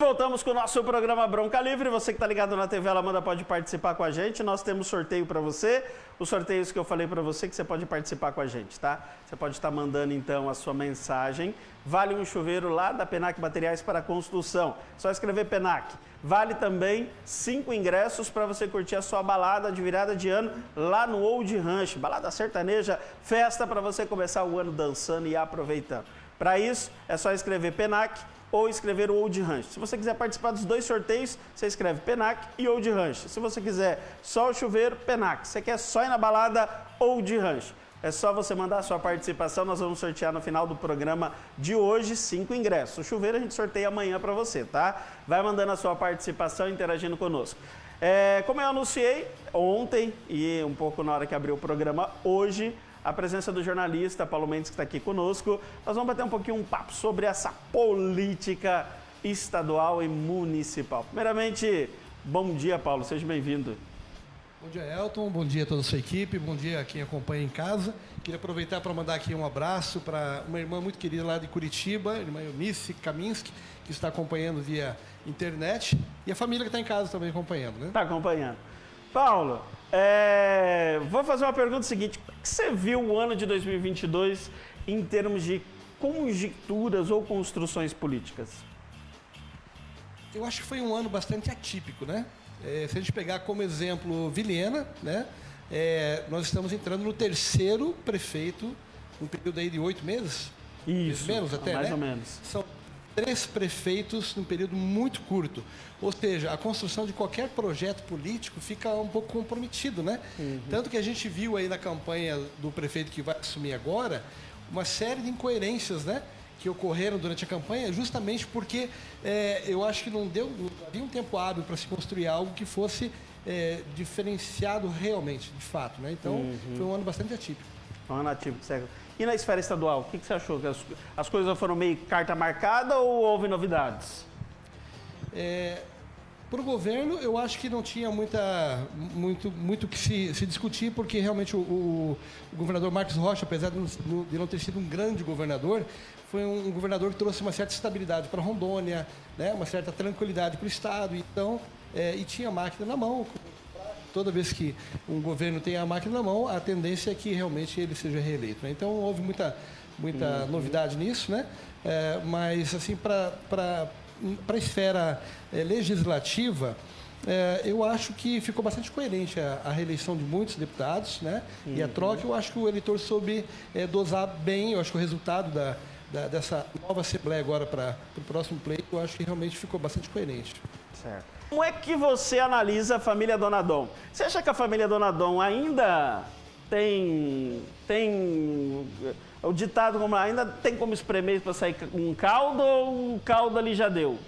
voltamos com o nosso programa Bronca Livre. Você que está ligado na TV Alamanda pode participar com a gente. Nós temos sorteio para você. Os sorteios que eu falei para você que você pode participar com a gente, tá? Você pode estar mandando então a sua mensagem. Vale um chuveiro lá da Penac Materiais para Construção. Só escrever Penac. Vale também 5 ingressos para você curtir a sua balada de virada de ano lá no Old Ranch. Balada sertaneja, festa para você começar o ano dançando e aproveitando. Para isso, é só escrever Penac ou escrever o Old Ranch. Se você quiser participar dos dois sorteios, você escreve Penac e Old Ranch. Se você quiser só o chuveiro, Penac. Se você quer só ir na balada, Old Ranch. É só você mandar a sua participação, nós vamos sortear no final do programa de hoje 5 ingressos. O chuveiro a gente sorteia amanhã para você, tá? Vai mandando a sua participação, interagindo conosco. Como eu anunciei ontem e um pouco na hora que abriu o programa hoje, a presença do jornalista Paulo Mendes, que está aqui conosco. Nós vamos bater um pouquinho um papo sobre essa política estadual e municipal. Primeiramente, bom dia, Paulo, seja bem-vindo. Bom dia, Elton, bom dia a toda a sua equipe, bom dia a quem acompanha em casa. Queria aproveitar para mandar aqui um abraço para uma irmã muito querida lá de Curitiba, a irmã Eunice Kaminski, que está acompanhando via internet, e a família que está em casa também acompanhando, né? Está acompanhando. Paulo, vou fazer uma pergunta seguinte. Como é que você viu o ano de 2022 em termos de conjecturas ou construções políticas? Eu acho que foi um ano bastante atípico, né? Se a gente pegar como exemplo Vilhena, né? Nós estamos entrando no 3º prefeito, um período aí de 8 meses? Isso, menos até, mais né? ou menos. São 3 prefeitos num período muito curto. Ou seja, a construção de qualquer projeto político fica um pouco comprometido, né? Uhum. Tanto que a gente viu aí na campanha do prefeito que vai assumir agora, uma série de incoerências, né? Que ocorreram durante a campanha, justamente porque eu acho que não havia um tempo hábil para se construir algo que fosse diferenciado realmente, de fato, né? Então, foi um ano bastante atípico. Um ano atípico, certo. E na esfera estadual, o que você achou? As coisas foram meio carta marcada ou houve novidades? Para o governo, eu acho que não tinha muito que se discutir, porque realmente o governador Marcos Rocha, apesar de não ter sido um grande governador, foi um governador que trouxe uma certa estabilidade para Rondônia, né, uma certa tranquilidade para o Estado, então, e tinha a máquina na mão. Toda vez que um governo tem a máquina na mão, a tendência é que realmente ele seja reeleito, né? Então, houve muita novidade nisso, né? Mas, assim, para a esfera legislativa, eu acho que ficou bastante coerente a reeleição de muitos deputados, né? E a troca, eu acho que o eleitor soube dosar bem. Eu acho que o resultado dessa nova Assembleia agora para o próximo pleito, eu acho que realmente ficou bastante coerente. Certo. Como é que você analisa a família Donadon? Você acha que a família Donadon ainda tem o ditado como ainda tem como espremer para sair com um caldo ou um caldo ali já deu?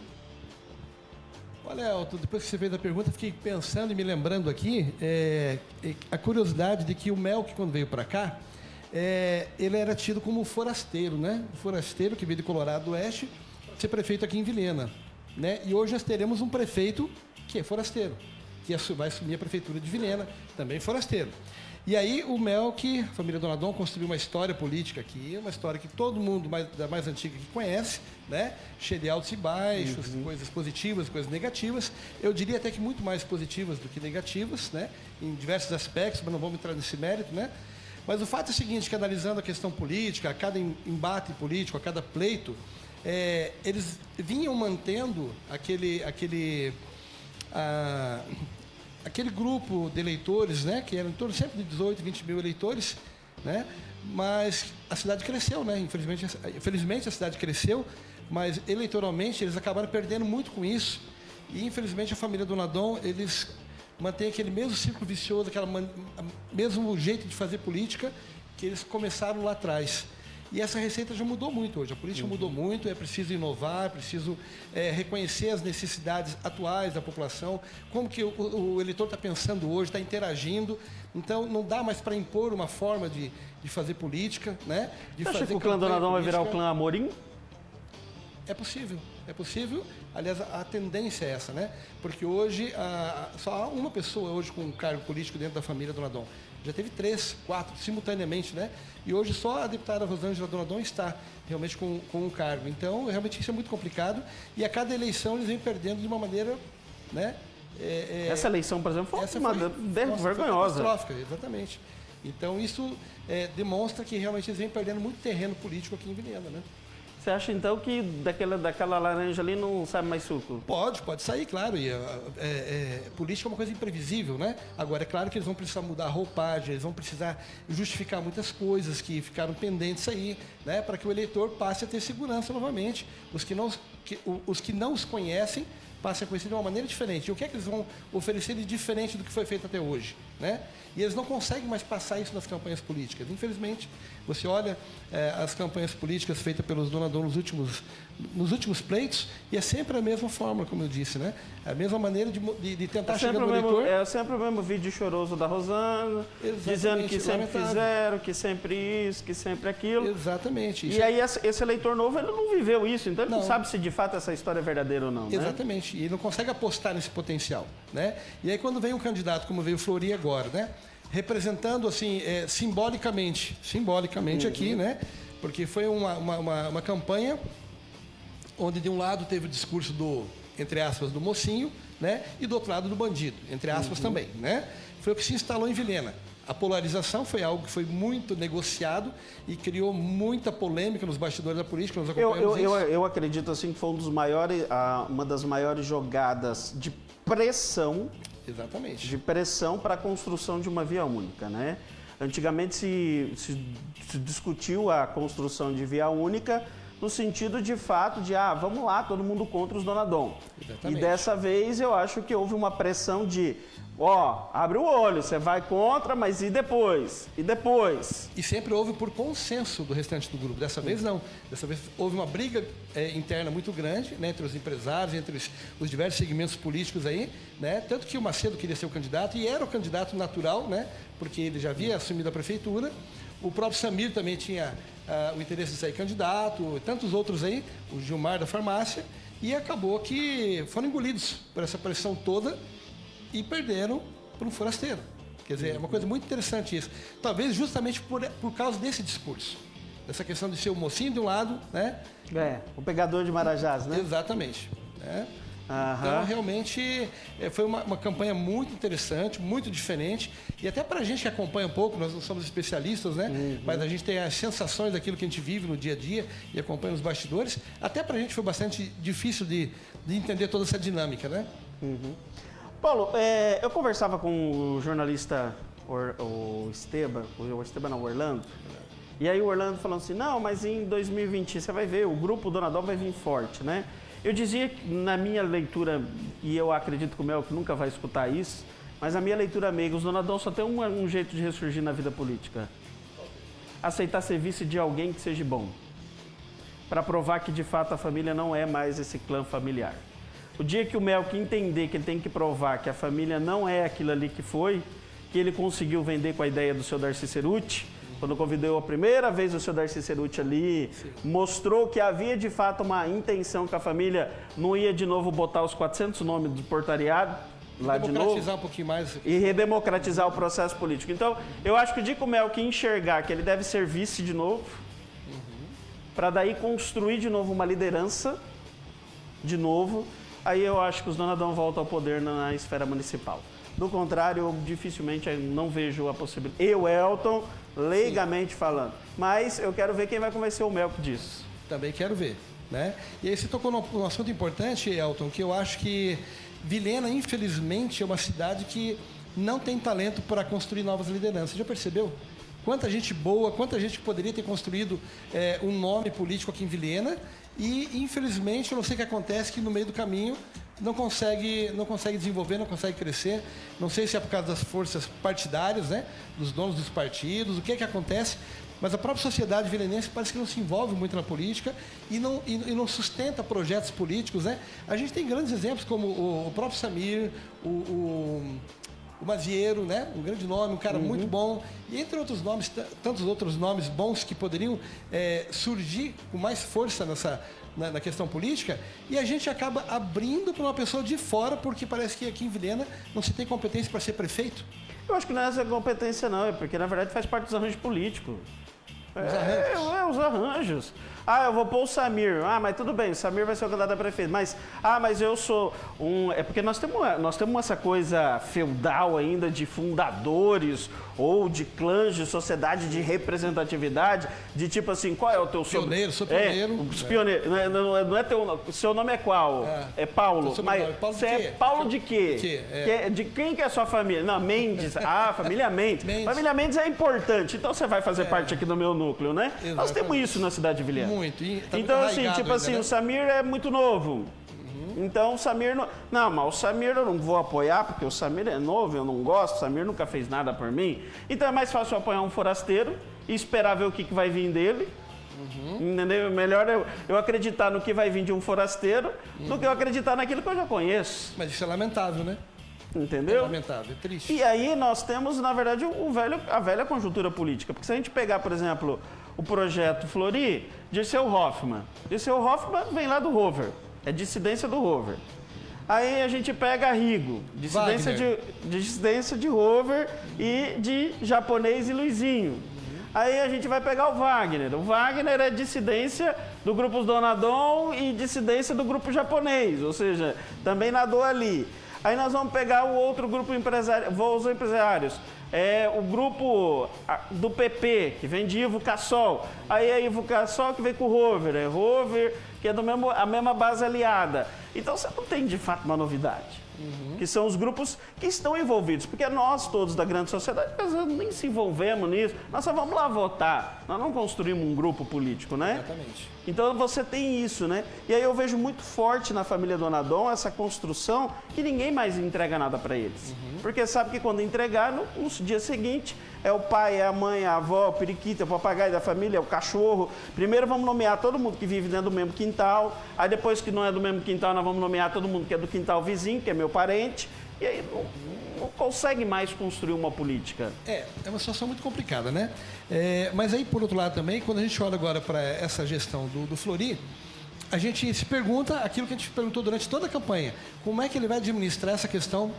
Olha, Elton, depois que você fez a pergunta, fiquei pensando e me lembrando aqui a curiosidade de que o Melk, quando veio para cá, ele era tido como forasteiro, né? Forasteiro que veio de Colorado do Oeste, para ser prefeito aqui em Vilhena, né? E hoje nós teremos um prefeito que é forasteiro, que vai assumir a prefeitura de Vilhena, também forasteiro. E aí o Melk, a família Donadon, construiu uma história política aqui, uma história que todo mundo da mais antiga que conhece, né? Cheia de altos e baixos, coisas positivas, coisas negativas. Eu diria até que muito mais positivas do que negativas, né? Em diversos aspectos, mas não vamos entrar nesse mérito, né? Mas o fato é o seguinte, que analisando a questão política, a cada embate político, a cada pleito, eles vinham mantendo aquele grupo de eleitores, né, que eram em torno sempre de 18, 20 mil eleitores, né, mas a cidade cresceu, né, infelizmente a cidade cresceu, mas eleitoralmente eles acabaram perdendo muito com isso, e infelizmente a família Donadon, eles mantêm aquele mesmo círculo vicioso, mesmo jeito de fazer política que eles começaram lá atrás. E essa receita já mudou muito hoje, a política mudou muito, é preciso inovar, é preciso reconhecer as necessidades atuais da população, como que o eleitor está pensando hoje, está interagindo. Então, não dá mais para impor uma forma de fazer política, né? Você acha que o clã Donadon vai virar o clã Amorim? É possível, é possível. Aliás, a tendência é essa, né? Porque hoje, só há uma pessoa hoje com um cargo político dentro da família Donadon, Já teve 3, 4 simultaneamente, né? E hoje só a deputada Rosângela Donadon está realmente com o cargo. Então, realmente isso é muito complicado e a cada eleição eles vêm perdendo de uma maneira, né? Essa eleição, por exemplo, foi vergonhosa. Foi catastrófica, exatamente. Então, isso demonstra que realmente eles vêm perdendo muito terreno político aqui em Vilhena, né? Você acha, então, que daquela laranja ali não sabe mais suco? Pode sair, claro. E, política é uma coisa imprevisível, né? Agora, é claro que eles vão precisar mudar a roupagem, eles vão precisar justificar muitas coisas que ficaram pendentes aí, né? Para que o eleitor passe a ter segurança novamente. Os que não os conhecem passem a conhecer de uma maneira diferente. E o que é que eles vão oferecer de diferente do que foi feito até hoje, né? E eles não conseguem mais passar isso nas campanhas políticas. Infelizmente, você olha as campanhas políticas feitas pelos donadores nos últimos pleitos e é sempre a mesma fórmula, como eu disse, né? A mesma maneira de tentar chegar no eleitor. É sempre o mesmo vídeo choroso da Rosana, dizendo que sempre fizeram, que sempre isso, que sempre aquilo. Exatamente. E aí esse eleitor novo, ele não viveu isso, então ele não sabe se de fato essa história é verdadeira ou não, né? Exatamente. E ele não consegue apostar nesse potencial, né? E aí quando vem um candidato como veio o Flori agora, né? Representando assim simbolicamente aqui, né? Porque foi uma campanha onde de um lado teve o discurso do, entre aspas, do mocinho, né? E do outro lado do bandido, entre aspas também, né? Foi o que se instalou em Vilhena. A polarização foi algo que foi muito negociado e criou muita polêmica nos bastidores da política. Nós eu acredito assim que foi uma das maiores jogadas de pressão. Exatamente. De pressão para a construção de uma via única, né? Antigamente se discutiu a construção de via única no sentido de fato de, vamos lá, todo mundo contra os Donadon. Exatamente. E dessa vez eu acho que houve uma pressão de, abre o olho, você vai contra, mas e depois? E depois? E sempre houve por consenso do restante do grupo. Dessa vez não. Dessa vez houve uma briga interna muito grande, né, entre os empresários, entre os diversos segmentos políticos aí, né? Tanto que o Macedo queria ser o candidato e era o candidato natural, né? Porque ele já havia assumido a prefeitura. O próprio Samir também tinha o interesse de ser candidato, tantos outros aí, o Gilmar da farmácia, e acabou que foram engolidos por essa pressão toda e perderam para um forasteiro. Quer dizer, é uma coisa muito interessante isso. Talvez justamente por causa desse discurso. Dessa questão de ser o mocinho de um lado, né? O pegador de marajás, né? Exatamente. Né? Então, realmente, foi uma campanha muito interessante, muito diferente. E até para a gente que acompanha um pouco, nós não somos especialistas, né? Mas a gente tem as sensações daquilo que a gente vive no dia a dia e acompanha os bastidores. Até para a gente foi bastante difícil de entender toda essa dinâmica, né? Paulo, eu conversava com o jornalista o Orlando, e aí o Orlando falou assim, não, mas em 2020 você vai ver, o grupo Donadon vai vir forte, né? Eu dizia que na minha leitura, e eu acredito que o Mel que nunca vai escutar isso, mas a minha leitura meiga, os Donadon só tem um jeito de ressurgir na vida política. Aceitar ser vice de alguém que seja bom. Para provar que de fato a família não é mais esse clã familiar. O dia que o Melk entender que ele tem que provar que a família não é aquilo ali que foi, que ele conseguiu vender com a ideia do seu Darcy Cerutti, quando convidou a primeira vez o seu Darcy Cerutti ali, mostrou que havia de fato uma intenção que a família não ia de novo botar os 400 nomes do portariado lá de novo. Democratizar um pouquinho mais. E redemocratizar o processo político. Então, eu acho que o dia que o Melk enxergar que ele deve ser vice de novo, para daí construir de novo uma liderança, de novo, aí eu acho que os Donadon voltam ao poder na esfera municipal. Do contrário, eu dificilmente não vejo a possibilidade. Eu, Elton, leigamente falando. Mas eu quero ver quem vai convencer o Melk disso. Também quero ver, né? E aí você tocou num assunto importante, Elton, que eu acho que Vilhena, infelizmente, é uma cidade que não tem talento para construir novas lideranças. Você já percebeu? Quanta gente boa, quanta gente poderia ter construído um nome político aqui em Vilhena e, infelizmente, eu não sei o que acontece, que no meio do caminho não consegue desenvolver, não consegue crescer. Não sei se é por causa das forças partidárias, né? Dos donos dos partidos, o que é que acontece. Mas a própria sociedade vilenense parece que não se envolve muito na política e não sustenta projetos políticos, né? A gente tem grandes exemplos como o próprio Samir, o Maziero, né? Um grande nome, um cara muito bom. E entre outros nomes, tantos outros nomes bons que poderiam surgir com mais força na questão política, e a gente acaba abrindo para uma pessoa de fora, porque parece que aqui em Vilhena não se tem competência para ser prefeito. Eu acho que não é essa competência, não. É porque, na verdade, faz parte dos arranjos políticos. Os arranjos. Ah, eu vou pôr o Samir. Ah, mas tudo bem, o Samir vai ser o candidato a prefeito. Mas eu sou um... É porque nós temos essa coisa feudal ainda de fundadores ou de clãs de sociedade de representatividade, de tipo assim, qual é o teu Pioneiro, sou pioneiro. Os pioneiros. Não é teu nome. Seu nome é qual? É Paulo. Mas Paulo você é Paulo de quê? De quem que é a sua família? Não, Mendes. Ah, família Mendes. Família Mendes é importante. Então você vai fazer parte aqui do meu núcleo, né? Exatamente. Nós temos isso na cidade de Vilhena. Muito. Então, assim, tipo assim, o Samir é muito novo. Então, o Samir não... Não, mas o Samir eu não vou apoiar, porque o Samir é novo, eu não gosto, o Samir nunca fez nada por mim. Então, é mais fácil eu apoiar um forasteiro e esperar ver o que vai vir dele. Entendeu? Melhor eu acreditar no que vai vir de um forasteiro do que eu acreditar naquilo que eu já conheço. Mas isso é lamentável, né? Entendeu? É lamentável, é triste. E aí nós temos, na verdade, a velha conjuntura política. Porque se a gente pegar, por exemplo, o projeto Flori, Dirceu Hoffmann. Dirceu Hoffmann vem lá do Rover. É dissidência do Rover. Aí a gente pega Rigo, dissidência de Rover e de japonês e Luizinho. Aí a gente vai pegar o Wagner. O Wagner é dissidência do grupo Donadon e dissidência do grupo japonês, ou seja, também nadou ali. Aí nós vamos pegar o outro grupo os empresários. É o grupo do PP, que vem de Ivo Cassol. Aí é Ivo Cassol que vem com o Rover. É Rover, que é a mesma base aliada. Então você não tem de fato uma novidade. Que são os grupos que estão envolvidos. Porque nós todos da grande sociedade, às vezes, nem se envolvemos nisso. Nós só vamos lá votar. Nós não construímos um grupo político, né? Exatamente. Então você tem isso, né? E aí eu vejo muito forte na família Donadon essa construção que ninguém mais entrega nada para eles. Porque sabe que quando entregar, no dia seguinte, é o pai, é a mãe, é a avó, o periquito, é o papagaio da família, é o cachorro. Primeiro vamos nomear todo mundo que vive dentro do mesmo quintal. Aí depois que não é do mesmo quintal, nós vamos nomear todo mundo que é do quintal vizinho, que é meu parente. E aí não consegue mais construir uma política. É uma situação muito complicada, né? Mas aí, por outro lado também, quando a gente olha agora para essa gestão do Flori, a gente se pergunta aquilo que a gente perguntou durante toda a campanha. Como é que ele vai administrar essa questão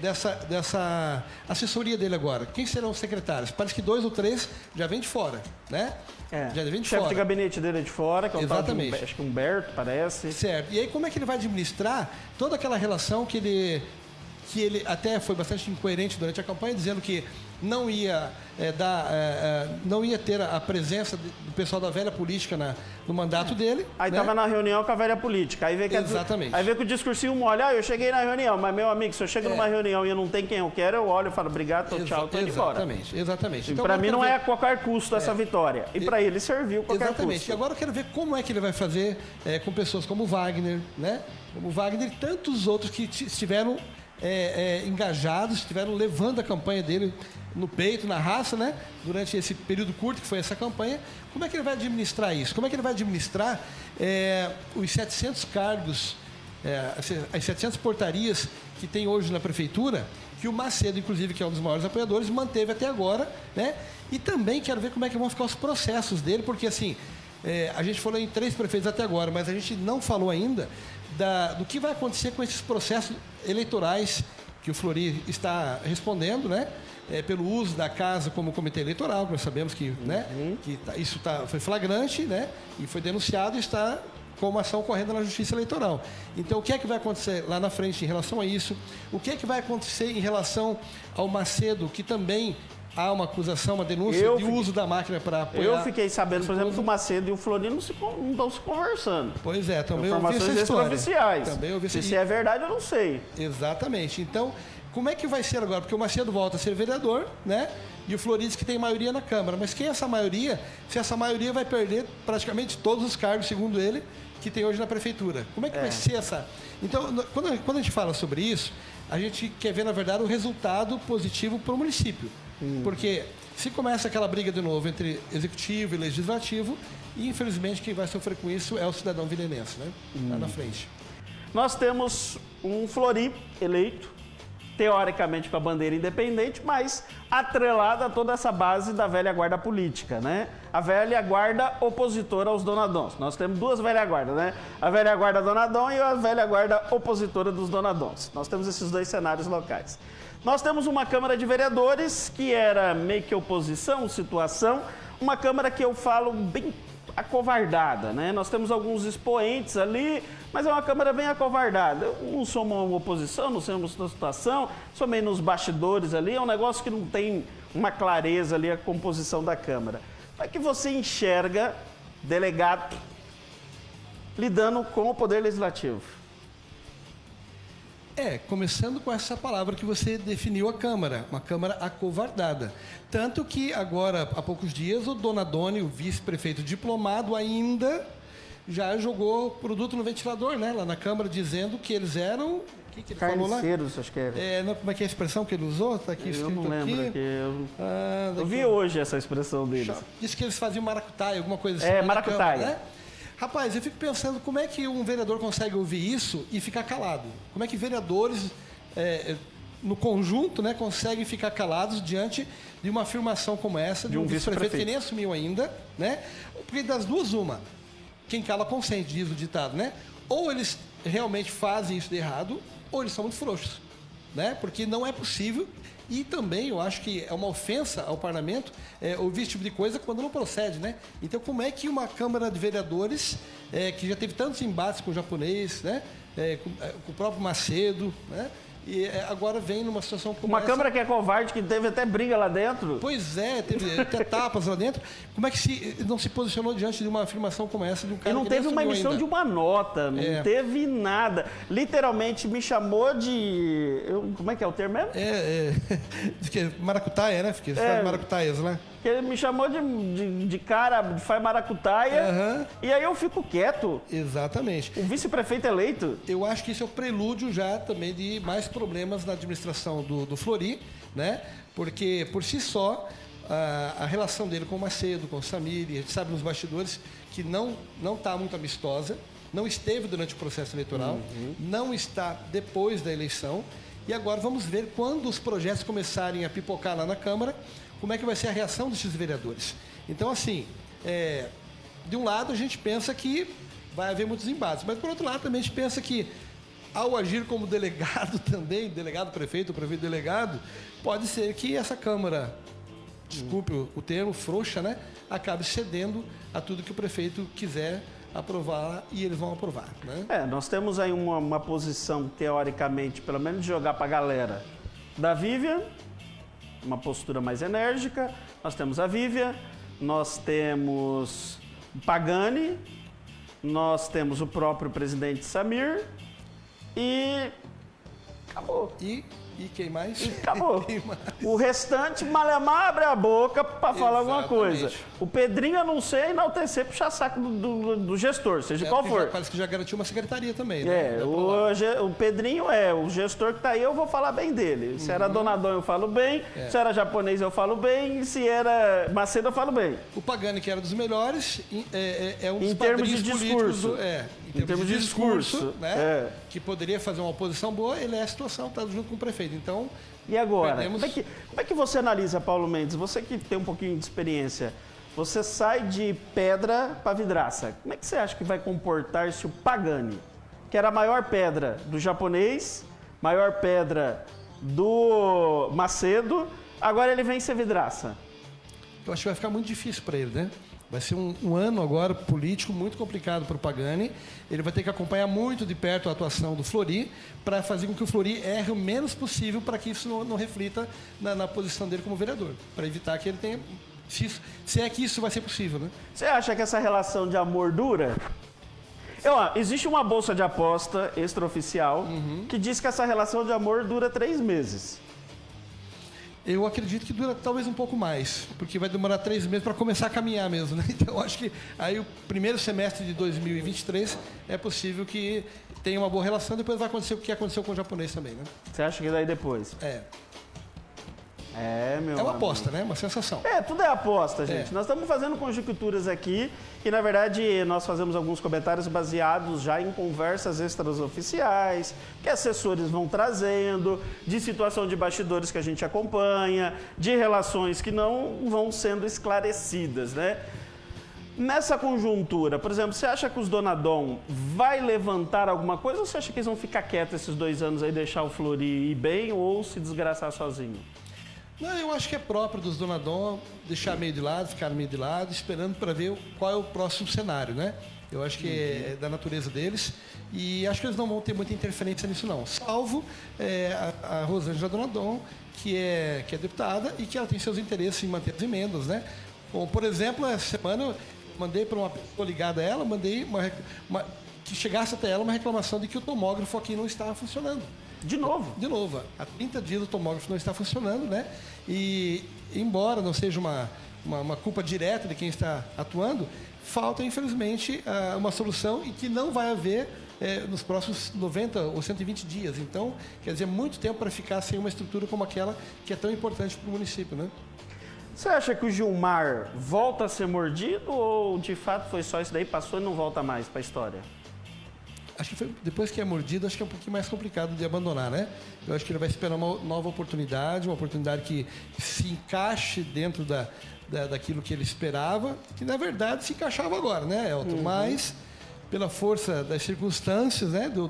dessa assessoria dele agora? Quem serão os secretários? Parece que 2 ou 3 já vem de fora, né? Já vem de o chefe fora. de gabinete dele é de fora, que é o tal Exatamente. de, acho que Humberto, parece. Certo. E aí como é que ele vai administrar toda aquela relação que ele até foi bastante incoerente durante a campanha, dizendo que não ia não ia ter a presença do pessoal da velha política no mandato dele. Aí né? estava na reunião com a velha política. Aí vê que Exatamente. Aí vê que o discursinho mole. Eu cheguei na reunião, mas meu amigo, se eu chego numa reunião e eu não tenho quem eu quero, eu olho e falo, obrigado, tchau, tô indo embora. Exatamente. Então, para mim não é a qualquer custo essa vitória. E para ele serviu qualquer exatamente. custo. E agora eu quero ver como é que ele vai fazer com pessoas como o Wagner, né? Como o Wagner e tantos outros que estiveram engajados, estiveram levando a campanha dele no peito, na raça, né? Durante esse período curto que foi essa campanha. Como é que ele vai administrar isso? Como é que ele vai administrar os 700 cargos, as 700 portarias que tem hoje na prefeitura, que o Macedo, inclusive, que é um dos maiores apoiadores, manteve até agora, né? E também quero ver como é que vão ficar os processos dele, porque assim, a gente falou em 3 prefeitos até agora, mas a gente não falou ainda do que vai acontecer com esses processos eleitorais que o Flori está respondendo, né? Pelo uso da casa como comitê eleitoral, que nós sabemos que, né? Que isso foi flagrante, né? E foi denunciado e está com uma ação correndo na Justiça Eleitoral. Então, o que é que vai acontecer lá na frente em relação a isso? O que é que vai acontecer em relação ao Macedo, que também há uma acusação, uma denúncia de uso da máquina para apoiar... Eu fiquei sabendo, por exemplo, que o Macedo e o Flori não estão se conversando. Pois é, também ouvi essa informações história. extraoficiais. Também ouvi essa... Se é verdade, eu não sei. Exatamente. Então, como é que vai ser agora? Porque o Macedo volta a ser vereador, né? E o Flori diz que tem maioria na Câmara. Mas quem é essa maioria? Se essa maioria vai perder praticamente todos os cargos, segundo ele, que tem hoje na Prefeitura. Como é que vai ser essa... Então, quando a gente fala sobre isso, a gente quer ver, na verdade, o resultado positivo para o município. Porque se começa aquela briga de novo entre executivo e legislativo, e infelizmente quem vai sofrer com isso é o cidadão vilenense, né? Lá na frente. Nós temos um Flori eleito, teoricamente com a bandeira independente, mas atrelada a toda essa base da velha guarda política, né? A velha guarda opositora aos donadons. Nós temos duas velhas guardas, né? A velha guarda donadon e a velha guarda opositora dos donadons. Nós temos esses dois cenários locais. Nós temos uma Câmara de Vereadores que era meio que oposição, situação, uma Câmara que eu falo bem acovardada, né? Nós temos alguns expoentes ali, mas é uma Câmara bem acovardada. Eu não sou uma oposição, não somos uma situação, sou meio nos bastidores ali, é um negócio que não tem uma clareza ali a composição da Câmara. Como é que você enxerga delegado lidando com o Poder Legislativo? Começando com essa palavra que você definiu a Câmara, uma Câmara acovardada. Tanto que agora, há poucos dias, o Donadoni, o vice-prefeito diplomado, ainda já jogou produto no ventilador, né? Lá na Câmara, dizendo que eles eram... O que ele falou lá? Carniceiros, acho que era. Como é que é a expressão que ele usou? Está aqui escrito Eu não lembro aqui. aqui. Eu vi hoje essa expressão deles. Disse que eles faziam maracutaia, alguma coisa assim. É, lá na maracutaia. Câmara, né? Rapaz, eu fico pensando como é que um vereador consegue ouvir isso e ficar calado. Como é que vereadores, no conjunto, né, conseguem ficar calados diante de uma afirmação como essa de um vice-prefeito que nem assumiu ainda, né? Porque das duas, uma. Quem cala consente, diz o ditado, né? Ou eles realmente fazem isso de errado, ou eles são muito frouxos, né? Porque não é possível. E também eu acho que é uma ofensa ao parlamento ouvir esse tipo de coisa quando não procede, né? Então, como é que uma Câmara de Vereadores, que já teve tantos embates com o japonês, né? Com o próprio Macedo, né? E agora vem numa situação como uma essa. Câmara que é covarde, que teve até briga lá dentro. Pois é, teve até tapas lá dentro. Como é que não se posicionou diante de uma afirmação como essa de um cara E não que teve nem uma assumiu emissão ainda? de uma nota, não teve nada. Literalmente me chamou de... como é que é o termo mesmo? Diz que é maracutaia, né? Porque faz maracutaias, né? Que ele me chamou de cara, de faz maracutaia, e aí eu fico quieto. Exatamente. O vice-prefeito eleito. Eu acho que isso é o prelúdio já também de mais problemas na administração do Fleury, né? Porque, por si só, a relação dele com o Macedo, com o Samir, a gente sabe nos bastidores que não está muito amistosa, não esteve durante o processo eleitoral, não está depois da eleição, e agora vamos ver quando os projetos começarem a pipocar lá na Câmara, como é que vai ser a reação desses vereadores. Então, assim, de um lado a gente pensa que vai haver muitos embates, mas por outro lado também a gente pensa que ao agir como delegado também, delegado-prefeito, o prefeito-delegado, pode ser que essa Câmara, desculpe o termo, frouxa, né, acabe cedendo a tudo que o prefeito quiser aprovar e eles vão aprovar, né? Nós temos aí uma posição, teoricamente, pelo menos de jogar para a galera, da Vivian, uma postura mais enérgica, nós temos a Vivian, nós temos o Pagani, nós temos o próprio presidente Samir e acabou. E quem mais? E acabou. Quem mais? O restante, Malemar abre a boca para falar alguma coisa. O Pedrinho, eu não sei enaltecer, puxar saco do gestor, seja qual for. Parece que já garantiu uma secretaria também, né? O Pedrinho o gestor que está aí, eu vou falar bem dele. Se era Donadon, eu falo bem. Se era japonês, eu falo bem. E se era Macedo, eu falo bem. O Pagani, que era dos melhores, é um dos Em termos de padrinhos políticos discurso. em termos de discurso, né? É. Que poderia fazer uma oposição boa, ele é a situação, está junto com o prefeito. Então, e agora? perdemos... Como é que você analisa, Paulo Mendes? Você que tem um pouquinho de experiência, você sai de pedra para vidraça. Como é que você acha que vai comportar-se o Pagani, que era a maior pedra do japonês, maior pedra do Macedo, agora ele vem ser vidraça? Eu acho que vai ficar muito difícil para ele, né? Vai ser um ano agora político muito complicado para o Pagani. Ele vai ter que acompanhar muito de perto a atuação do Fleury para fazer com que o Fleury erre o menos possível para que isso não reflita na posição dele como vereador. Para evitar que ele tenha... Se é que isso vai ser possível, né? Você acha que essa relação de amor dura? Existe uma bolsa de aposta extraoficial que diz que essa relação de amor dura 3 meses. Eu acredito que dura talvez um pouco mais, porque vai demorar 3 meses para começar a caminhar mesmo, né? Então, eu acho que aí o primeiro semestre de 2023 é possível que tenha uma boa relação, depois vai acontecer o que aconteceu com o japonês também, né? Você acha que daí depois? É, meu É uma amigo. aposta, né? Uma sensação. É, tudo é aposta, gente. É. Nós estamos fazendo conjecturas aqui e, na verdade, nós fazemos alguns comentários baseados já em conversas extraoficiais, que assessores vão trazendo, de situação de bastidores que a gente acompanha, de relações que não vão sendo esclarecidas, né? Nessa conjuntura, por exemplo, você acha que os Donadon vai levantar alguma coisa ou você acha que eles vão ficar quietos esses 2 anos aí, deixar o Fleury ir bem ou se desgraçar sozinho? Não, eu acho que é próprio dos Donadon deixar meio de lado, ficar meio de lado, esperando para ver qual é o próximo cenário, né? Eu acho que é da natureza deles e acho que eles não vão ter muita interferência nisso não, salvo a Rosângela Donadon, que é deputada e que ela tem seus interesses em manter as emendas, né? Bom, por exemplo, essa semana eu mandei para uma pessoa ligada a ela, mandei que chegasse até ela uma reclamação de que o tomógrafo aqui não estava funcionando. De novo? De novo, há 30 dias o tomógrafo não está funcionando, né? E, embora não seja uma culpa direta de quem está atuando, falta, infelizmente, uma solução e que não vai haver nos próximos 90 ou 120 dias. Então, quer dizer, muito tempo para ficar sem uma estrutura como aquela que é tão importante para o município, né? Você acha que o Gilmar volta a ser mordido ou, de fato, foi só isso daí, passou e não volta mais para a história? Acho que depois que é mordido, acho que é um pouquinho mais complicado de abandonar, né? Eu acho que ele vai esperar uma nova oportunidade, uma oportunidade que se encaixe dentro daquilo que ele esperava, que na verdade se encaixava agora, né, Elton? Mas, pela força das circunstâncias, né, do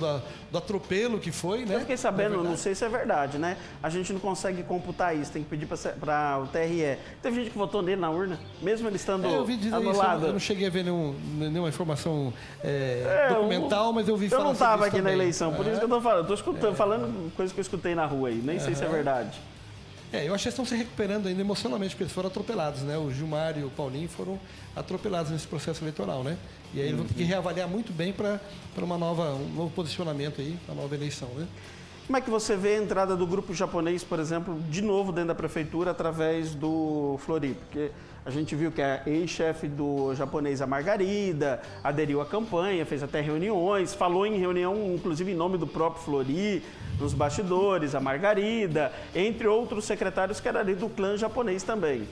atropelo que foi, né? Eu fiquei sabendo, não sei se é verdade, né? A gente não consegue computar isso, tem que pedir para o TRE. Teve gente que votou nele na urna, mesmo ele estando Eu vi dizer anulado. isso, eu não cheguei a ver nenhuma informação documental, mas eu vi falar Eu não estava sobre aqui isso na também. eleição, por isso que eu estou falando. Estou escutando, falando coisas que eu escutei na rua aí, nem sei se é verdade. Eu acho que eles estão se recuperando ainda emocionalmente, porque eles foram atropelados, né? O Gilmar e o Paulinho foram atropelados nesse processo eleitoral, né? E aí eles vão ter que reavaliar muito bem para um novo posicionamento aí, uma nova eleição, né? Como é que você vê a entrada do grupo japonês, por exemplo, de novo dentro da prefeitura através do Fleury? Porque a gente viu que a ex-chefe do japonês, a Margarida, aderiu à campanha, fez até reuniões, falou em reunião, inclusive em nome do próprio Fleury, nos bastidores, a Margarida, entre outros secretários que eram ali do clã japonês também.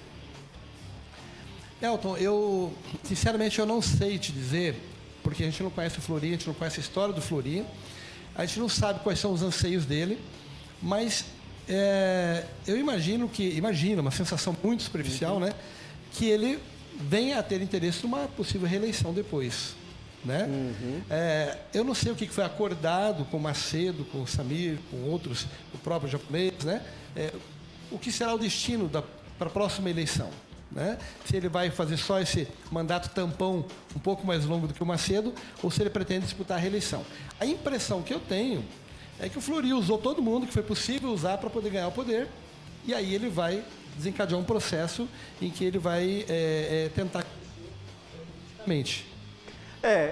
Elton, sinceramente, eu não sei te dizer, porque a gente não conhece o Fleury, a gente não conhece a história do Fleury, a gente não sabe quais são os anseios dele, mas eu imagino, uma sensação muito superficial, né, que ele venha a ter interesse numa possível reeleição depois, né? Eu não sei o que foi acordado com o Macedo, com o Samir, com outros, o próprio japonês, né? O que será o destino para a próxima eleição, né? Se ele vai fazer só esse mandato tampão um pouco mais longo do que o Macedo ou se ele pretende disputar a reeleição. A impressão que eu tenho é que o Fleury usou todo mundo que foi possível usar para poder ganhar o poder e aí ele vai desencadear um processo em que ele vai tentar...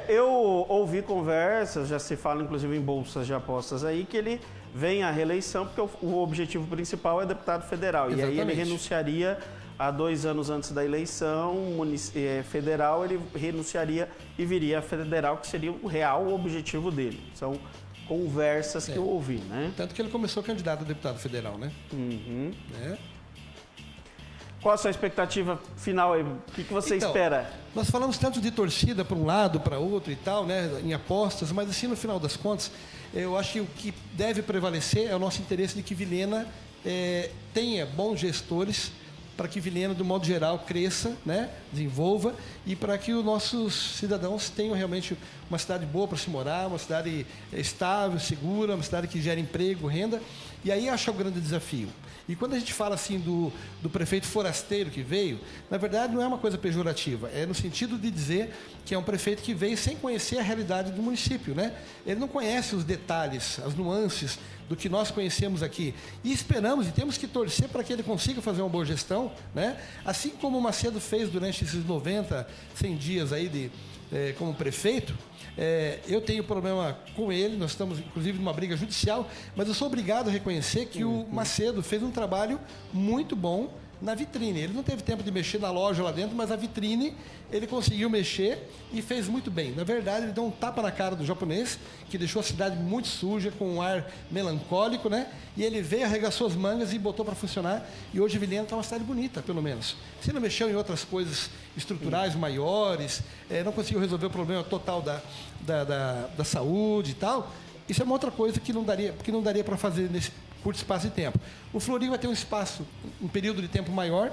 Eu ouvi conversas, já se fala inclusive em bolsas de apostas aí, que ele vem à reeleição porque o objetivo principal é deputado federal. Exatamente. E aí ele renunciaria há 2 anos antes da eleição federal, ele renunciaria e viria a federal, que seria o real objetivo dele. São conversas que eu ouvi, né? Tanto que ele começou candidato a deputado federal, né? Qual a sua expectativa final aí? O que você espera? Nós falamos tanto de torcida para um lado, para outro e tal, né, em apostas, mas assim, no final das contas, eu acho que o que deve prevalecer é o nosso interesse de que Vilhena tenha bons gestores, para que Vilhena, do modo geral, cresça, né, desenvolva e para que os nossos cidadãos tenham realmente uma cidade boa para se morar, uma cidade estável, segura, uma cidade que gera emprego, renda. E aí acho o grande desafio. E quando a gente fala assim do prefeito forasteiro que veio, na verdade não é uma coisa pejorativa, é no sentido de dizer que é um prefeito que veio sem conhecer a realidade do município, né? Ele não conhece os detalhes, as nuances do que nós conhecemos aqui. E esperamos e temos que torcer para que ele consiga fazer uma boa gestão, né? Assim como o Macedo fez durante esses 90, 100 dias aí como prefeito. Eu tenho problema com ele, nós estamos inclusive numa briga judicial, mas eu sou obrigado a reconhecer que o Macedo fez um trabalho muito bom na vitrine. Ele não teve tempo de mexer na loja lá dentro, mas a vitrine ele conseguiu mexer e fez muito bem. Na verdade, ele deu um tapa na cara do japonês, que deixou a cidade muito suja, com um ar melancólico, né? E ele veio, arregaçou as mangas e botou para funcionar. E hoje Vilhena está uma cidade bonita, pelo menos. Se não mexeu em outras coisas estruturais maiores, não conseguiu resolver o problema total da saúde e tal, isso é uma outra coisa que não daria para fazer nesse curto espaço de tempo. O Fleury vai ter um período de tempo maior,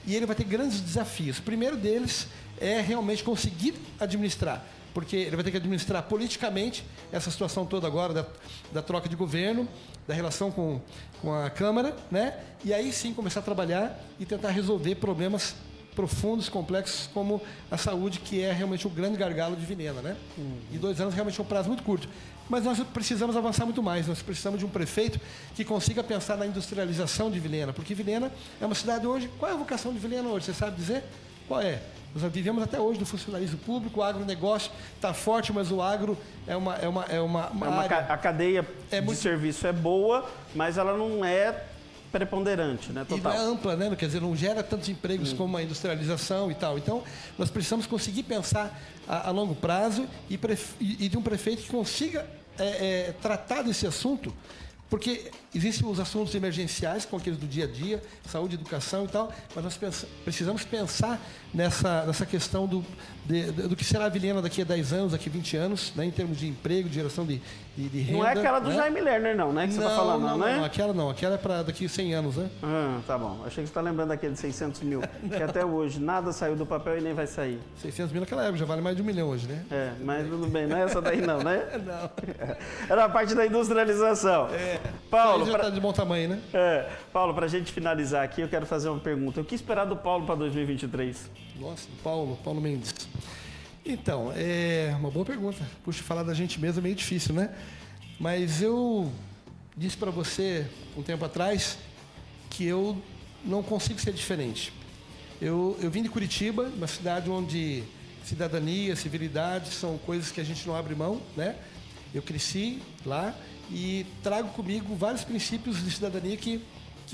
e ele vai ter grandes desafios. O primeiro deles é realmente conseguir administrar, porque ele vai ter que administrar politicamente essa situação toda agora da troca de governo, da relação com a Câmara, né? E aí sim começar a trabalhar e tentar resolver problemas profundos, complexos, como a saúde, que é realmente o grande gargalo de Vilhena, né? E 2 anos realmente é um prazo muito curto. Mas nós precisamos avançar muito mais. Nós precisamos de um prefeito que consiga pensar na industrialização de Vilhena, porque Vilhena é uma cidade hoje... Qual é a vocação de Vilhena hoje? Você sabe dizer? Qual é? Nós vivemos até hoje do funcionalismo público, o agronegócio está forte, mas o agro é uma área... A cadeia de serviço é boa, mas ela não é preponderante, né? Total. E não é ampla, né? Quer dizer, não gera tantos empregos como a industrialização e tal. Então, nós precisamos conseguir pensar a longo prazo e de um prefeito que consiga tratar desse assunto, porque existem os assuntos emergenciais, com aqueles do dia a dia, saúde, educação e tal, mas nós precisamos pensar nessa questão do que será a Vilhena daqui a 10 anos, daqui a 20 anos, né, em termos de emprego, de geração de renda. Não é aquela do Jaime Lerner, não, né? Que você está falando, né? Não, aquela é para daqui a 100 anos, né? Tá bom. Achei que você está lembrando daquele de 600 mil, que até hoje nada saiu do papel e nem vai sair. 600 mil naquela época, já vale mais de 1 milhão hoje, né? Mas tudo bem, não é essa daí não, né? Não. Era a parte da industrialização. Paulo, já está de bom tamanho, né? Paulo, para a gente finalizar aqui, eu quero fazer uma pergunta. O que esperar do Paulo para 2023? Nossa, Paulo Mendes. Então, é uma boa pergunta. Puxa, falar da gente mesmo é meio difícil, né? Mas eu disse para você um tempo atrás que eu não consigo ser diferente. Eu vim de Curitiba, uma cidade onde cidadania, civilidade são coisas que a gente não abre mão, né? Eu cresci lá e trago comigo vários princípios de cidadania que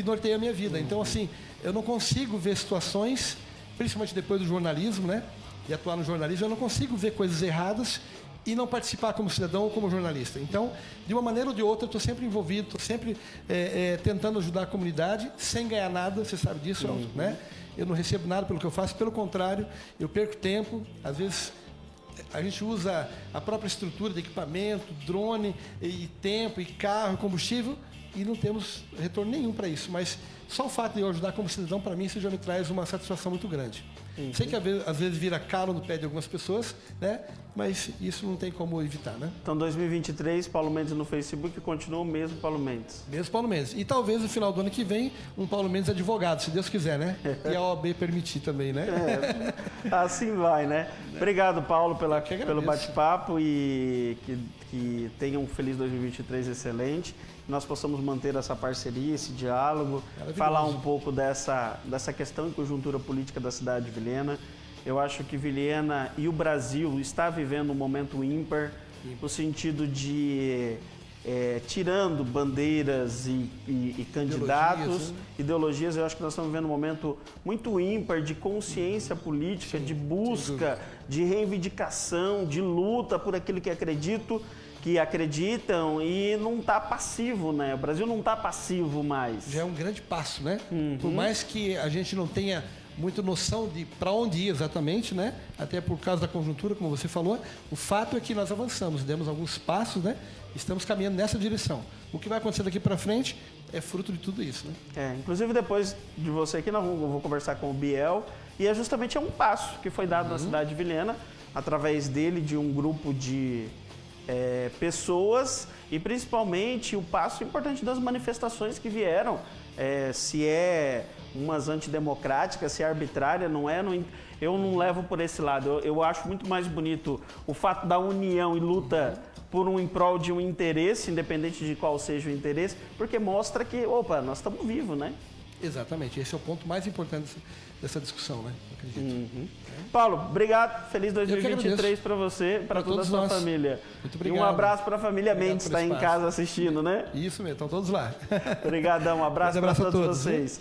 norteiam a minha vida. Então, assim, eu não consigo ver situações, principalmente depois do jornalismo, né? E atuar no jornalismo, eu não consigo ver coisas erradas e não participar como cidadão ou como jornalista. Então, de uma maneira ou de outra, eu estou sempre envolvido, estou sempre tentando ajudar a comunidade, sem ganhar nada, você sabe disso, né? Eu não recebo nada pelo que eu faço, pelo contrário, eu perco tempo, às vezes a gente usa a própria estrutura de equipamento, drone, e tempo, e carro, combustível, e não temos retorno nenhum para isso. Mas só o fato de eu ajudar como cidadão, para mim, isso já me traz uma satisfação muito grande. Sei que às vezes vira calo no pé de algumas pessoas, né? Mas isso não tem como evitar, né? Então, 2023, Paulo Mendes no Facebook continua o mesmo Paulo Mendes. Mesmo Paulo Mendes. E talvez no final do ano que vem, um Paulo Mendes advogado, se Deus quiser, né? E a OAB permitir também, né? Assim vai, né? Obrigado, Paulo, pelo bate-papo e que tenha um feliz 2023 excelente. Nós possamos manter essa parceria, esse diálogo, falar um pouco dessa questão e conjuntura política da cidade de Vilhena. Eu acho que Vilhena e o Brasil está vivendo um momento ímpar, no sentido de tirando bandeiras e candidatos, ideologias. Eu acho que nós estamos vivendo um momento muito ímpar de consciência política, de busca, de reivindicação, de luta por aquilo que acreditam e não está passivo, né? O Brasil não está passivo mais. Já é um grande passo, né? Por mais que a gente não tenha muita noção de para onde ir exatamente, né? Até por causa da conjuntura, como você falou, o fato é que nós avançamos, demos alguns passos, né? Estamos caminhando nessa direção. O que vai acontecer daqui para frente é fruto de tudo isso, né? Inclusive depois de você aqui, eu vou conversar com o Biel, e justamente um passo que foi dado na cidade de Vilhena, através dele, de um grupo de pessoas, e principalmente o passo importante das manifestações que vieram, se é umas antidemocráticas, se é arbitrária, não é, eu não levo por esse lado. Eu acho muito mais bonito o fato da união e luta em prol de um interesse, independente de qual seja o interesse, porque mostra que, nós estamos vivos, né? Exatamente, esse é o ponto mais importante dessa discussão, né? Acredito. Paulo, obrigado. Feliz 2023 para você, para toda a sua família. Muito obrigado. E um abraço para a família Mendes, que está em casa assistindo, né? Isso mesmo, estão todos lá. Obrigadão, um abraço para todos vocês.